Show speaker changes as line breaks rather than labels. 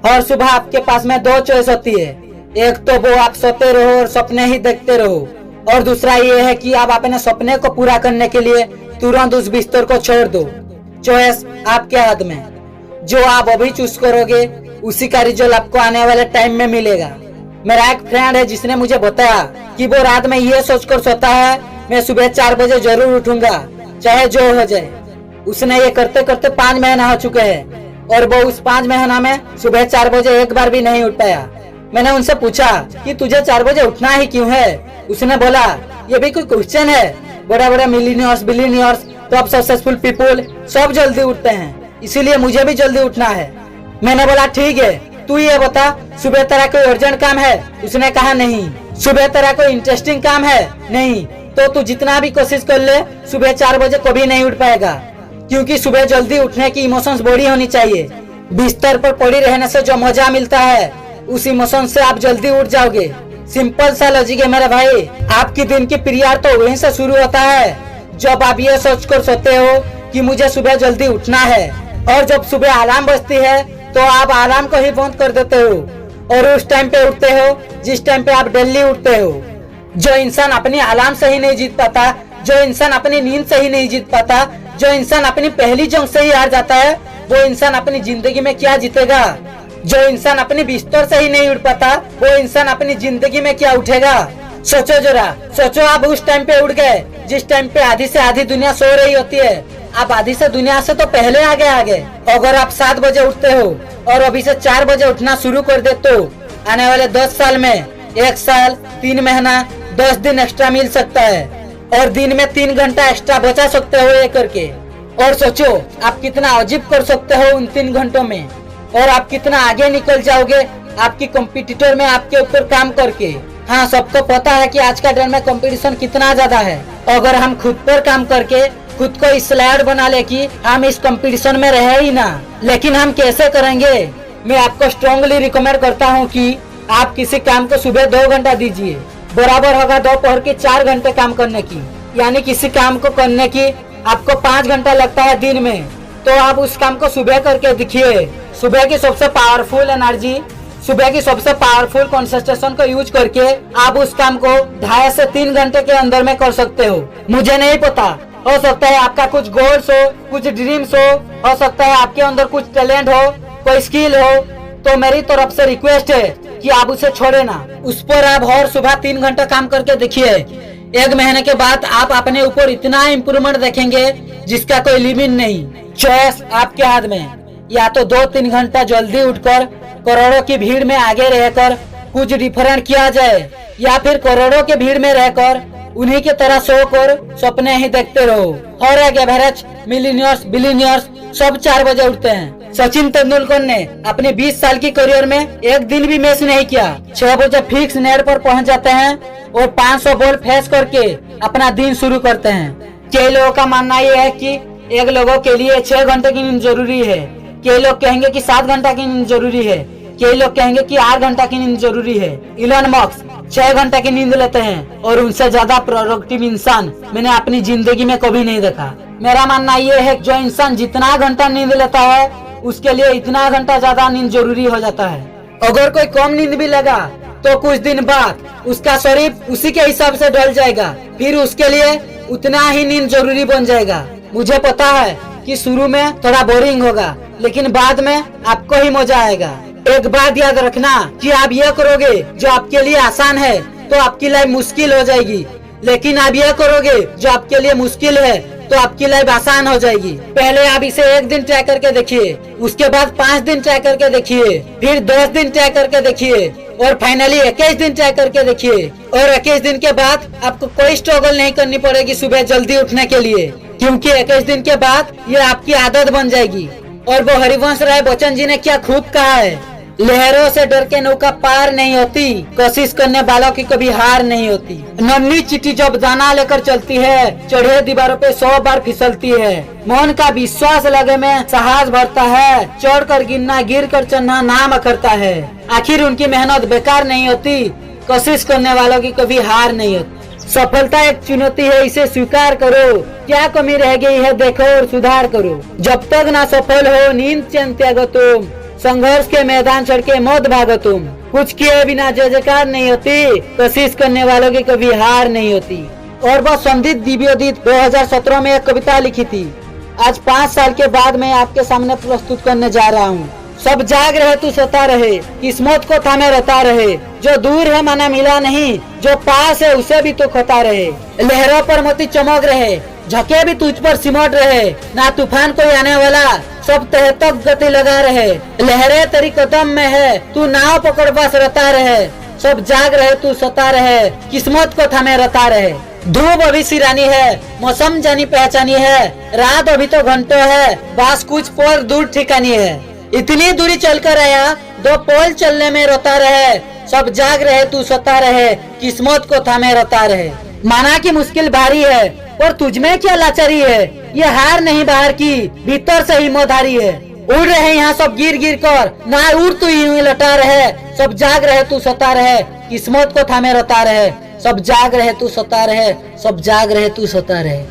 और सुबह आपके पास में दो चॉइस होती है, एक तो वो आप सोते रहो और सपने ही देखते रहो, और दूसरा ये है कि आप अपने सपने को पूरा करने के लिए तुरंत उस बिस्तर को छोड़ दो। चॉइस आपके हाथ में, जो आप अभी चूज करोगे उसी का रिजल्ट आपको आने वाले टाइम में मिलेगा। मेरा एक फ्रेंड है जिसने मुझे बताया कि वो रात में ये सोचकर सोता है मैं सुबह 4 बजे जरूर उठूंगा चाहे जो हो जाए। उसने ये करते करते 5 महीना हो चुके हैं और वो उस 5 महीना में सुबह 4 बजे एक बार भी नहीं उठ पाया। मैंने उनसे पूछा कि तुझे 4 बजे उठना ही क्यों है? उसने बोला ये भी कोई क्वेश्चन है, बड़ा बड़ा millionaires billionaires top successful people सब जल्दी उठते हैं, इसीलिए मुझे भी जल्दी उठना है। मैंने बोला ठीक है, तू ये बता सुबह तेरा कोई अर्जेंट काम है? उसने कहा नहीं। सुबह तेरा कोई इंटरेस्टिंग काम है? नहीं। तो तू जितना भी कोशिश कर ले सुबह 4 बजे कभी नहीं उठ पाएगा, क्योंकि सुबह जल्दी उठने की इमोशंस बड़ी होनी चाहिए। बिस्तर पर पड़ी रहने से जो मजा मिलता है उस इमोशन से आप जल्दी उठ जाओगे। सिंपल सा लॉजिक है मेरे भाई। आपकी दिन की पीरियड तो वहीं से शुरू होता है जब आप ये सोचकर सोते हो कि मुझे सुबह जल्दी उठना है, और जब सुबह अलार्म बजती है तो आप अलार्म को ही बंद कर देते हो और उस टाइम पे उठते हो जिस टाइम पे आप डेली उठते हो। जो इंसान अपनी अलार्म से ही नहीं जीत पाता, जो इंसान अपनी नींद से ही नहीं जीत पाता, जो इंसान अपनी पहली जंग से ही हार जाता है, वो इंसान अपनी जिंदगी में क्या जीतेगा? जो इंसान अपनी बिस्तर से ही नहीं उठ पाता, वो इंसान अपनी जिंदगी में क्या उठेगा? सोचो जरा, सोचो आप उस टाइम पे उठ गए जिस टाइम पे आधी से आधी दुनिया सो रही होती है। आप आधी से दुनिया से तो पहले आगे। अगर आप 7 बजे उठते हो और अभी से 4 बजे उठना शुरू कर देते हो, आने वाले 10 साल में 1 साल 3 महीना 10 दिन एक्स्ट्रा मिल सकता है और दिन में 3 घंटा एक्स्ट्रा बचा सकते हो ये करके। और सोचो आप कितना अजीब कर सकते हो उन 3 घंटों में, और आप कितना आगे निकल जाओगे आपकी कंपटीटर में आपके ऊपर काम करके। हाँ, सबको पता है कि आज का डेट में कंपटीशन कितना ज्यादा है। अगर हम खुद पर काम करके खुद को इस लायक बना ले कि हम इस कंपटीशन में रहे ही ना, लेकिन हम कैसे करेंगे? मैं आपको स्ट्रांगली रिकमेंड करता हूँ कि आप किसी काम को सुबह 2 घंटा दीजिए, बराबर होगा दोपहर के 4 घंटे काम करने की। यानी किसी काम को करने की आपको 5 घंटा लगता है दिन में, तो आप उस काम को सुबह करके दिखिए। सुबह की सबसे पावरफुल एनर्जी, सुबह की सबसे पावरफुल कंसंट्रेशन को यूज करके आप उस काम को 2.5 से 3 घंटे के अंदर में कर सकते हो। मुझे नहीं पता, हो सकता है आपका कुछ गोल्स हो, कुछ ड्रीम्स हो सकता है आपके अंदर कुछ टैलेंट हो, कोई स्किल हो, तो मेरी तरफ से रिक्वेस्ट है कि आप उसे छोड़े ना। उस पर आप हर सुबह 3 घंटा काम करके देखिए। 1 महीने के बाद आप अपने ऊपर इतना इम्प्रूवमेंट देखेंगे जिसका कोई लिमिट नहीं। चॉइस आपके हाथ में, या तो 2-3 घंटा जल्दी उठकर करोड़ों की भीड़ में आगे रहकर कुछ डिफरेंट किया जाए, या फिर करोड़ों के भीड़ में रहकर उन्हीं की तरह सोकर सपने ही देखते रहो। और एक एवरेज मिलियनियर्स बिलियनियर्स सब 4 बजे उठते हैं। सचिन तेंदुलकर ने अपने 20 साल की करियर में एक दिन भी मिस नहीं किया। 6 बजे फिक्स नेट पर पहुंच जाते हैं और 500 बॉल फेस करके अपना दिन शुरू करते हैं। कई लोगों का मानना यह है कि एक लोगों के लिए 6 घंटे की नींद जरूरी है, कई लोग कहेंगे कि 7 घंटा की नींद जरूरी है, कई लोग कहेंगे कि 8 घंटा की नींद जरूरी है। इलॉन मस्क 6 घंटे की नींद लेते हैं और उनसे ज्यादा प्रोडक्टिव इंसान मैंने अपनी जिंदगी में कभी नहीं देखा। मेरा मानना यह है कि जो इंसान जितना घंटा नींद लेता है उसके लिए इतना घंटा ज्यादा नींद जरूरी हो जाता है। अगर कोई कम नींद भी लेगा तो कुछ दिन बाद उसका शरीर उसी के हिसाब से ढल जाएगा, फिर उसके लिए उतना ही नींद जरूरी बन जाएगा। मुझे पता है कि शुरू में थोड़ा बोरिंग होगा, लेकिन बाद में आपको ही मजा आएगा। एक बात याद रखना कि आप ये करोगे जो आपके लिए आसान है तो आपकी लाइफ मुश्किल हो जाएगी, लेकिन आप ये करोगे जो आपके लिए मुश्किल है तो आपकी लाइफ आसान हो जाएगी। पहले आप इसे 1 दिन ट्राई करके देखिए, उसके बाद 5 दिन ट्राई करके देखिए, फिर 10 दिन ट्राई करके देखिए और फाइनली 21 दिन ट्राई करके देखिए। और 21 दिन के बाद आपको कोई स्ट्रगल नहीं करनी पड़ेगी सुबह जल्दी उठने के लिए, क्योंकि 21 दिन के बाद ये आपकी आदत बन जाएगी। और वो हरिवंश राय बच्चन जी ने क्या खूब कहा है, लहरों से डर के नौका पार नहीं होती, कोशिश करने वालों की कभी हार नहीं होती। नन्ही चिट्टी जब दाना लेकर चलती है, चढ़े दीवारों पे 100 बार फिसलती है। मन का विश्वास लगे में साहस भरता है, चढ़ कर गिरना गिर कर चढ़ना नाम अखरता है। आखिर उनकी मेहनत बेकार नहीं होती, कोशिश करने वालों की कभी हार नहीं होती। सफलता एक चुनौती है, इसे स्वीकार करो। क्या कमी रह गई है देखो और सुधार करो। जब तक ना सफल हो नींद चैन त्यागो तुम, संघर्ष के मैदान छोड़ के मत भागो तुम। कुछ किए बिना जय जयकार नहीं होती, कोशिश करने वालों की कभी हार नहीं होती। और वह संदीप दिव्योदित 2017 में एक कविता लिखी थी। आज 5 साल के बाद मैं आपके सामने प्रस्तुत करने जा रहा हूँ। सब जाग रहे तू सोता रहे, किस्मत को थामे रहता रहे। जो दूर है माना मिला नहीं, जो पास है उसे भी तो खोता रहे। लहरों पर मोती चमक रहे, झके भी तुझ पर सिमट रहे। ना तूफान कोई आने वाला, सब तह तक गति लगा रहे। लहरें तेरी कदम में है, तू नाव पकड़ बस रहता रहे। सब जाग रहे तू सोता रहे, किस्मत को थामे रहता रहे। धूप अभी सिरानी है, मौसम जानी पहचानी है। रात अभी तो घंटों है, बस कुछ पल दूर ठिकानी है। इतनी दूरी चलकर आया, 2 पल चलने में रोता रहे। सब जाग रहे तू सोता रहे, किस्मत को थामे रहता रहे। माना कि मुश्किल भारी है, और तुझमें क्या लाचारी है। ये हार नहीं बाहर की, भीतर से हिम्मतधारी है। उड़ रहे यहाँ सब गिर गिर कर, ना उड़ तू यूं ही लटा रहे। सब जाग रहे तू सोता रहे, किस्मत को थामे रहता रहे। सब जाग रहे तू सोता रहे, सब जाग रहे तू सोता रहे।